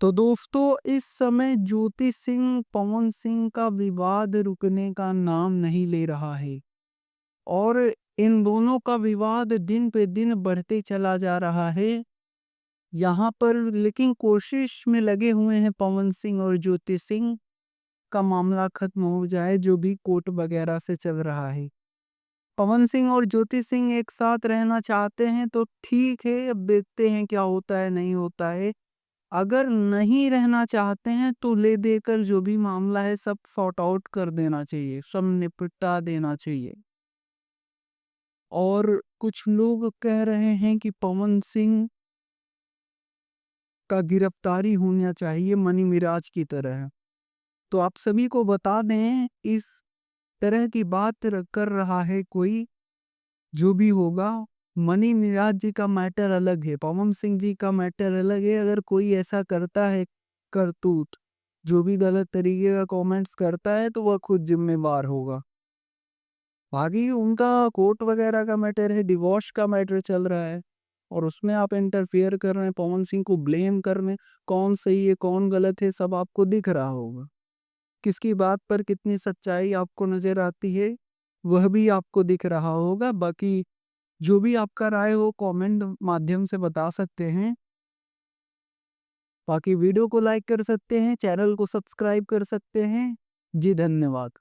तो दोस्तों इस समय ज्योति सिंह पवन सिंह का विवाद रुकने का नाम नहीं ले रहा है और इन दोनों का विवाद दिन पे दिन बढ़ते चला जा रहा है। यहाँ पर लेकिन कोशिश में लगे हुए हैं पवन सिंह और ज्योति सिंह का मामला खत्म हो जाए, जो भी कोर्ट वगैरह से चल रहा है। पवन सिंह और ज्योति सिंह एक साथ रहना चाहते हैं तो ठीक है, अब देखते हैं क्या होता है नहीं होता है। अगर नहीं रहना चाहते हैं तो ले देकर जो भी मामला है सब सॉर्ट आउट कर देना चाहिए, सब निपटा देना चाहिए। और कुछ लोग कह रहे हैं कि पवन सिंह का गिरफ्तारी होना चाहिए मनी मिराज की तरह। तो आप सभी को बता दें, इस तरह की बात कर रहा है कोई, जो भी होगा। मनी मिराज जी का मैटर अलग है, पवन सिंह जी का मैटर अलग है। अगर कोई ऐसा करता है करतूत, जो भी गलत तरीके का कमेंट्स करता है, तो वह खुद जिम्मेवार होगा। बाकी उनका कोर्ट वगैरह का मैटर है, डिवोर्स का मैटर चल रहा है और उसमें आप इंटरफेयर कर रहे हैं, पवन सिंह को ब्लेम कर रहे हैं। कौन सही है कौन गलत है सब आपको दिख रहा होगा। किसकी बात पर कितनी सच्चाई आपको नजर आती है वह भी आपको दिख रहा होगा। बाकी जो भी आपका राय हो कमेंट माध्यम से बता सकते हैं। बाकी वीडियो को लाइक कर सकते हैं, चैनल को सब्सक्राइब कर सकते हैं। जी धन्यवाद।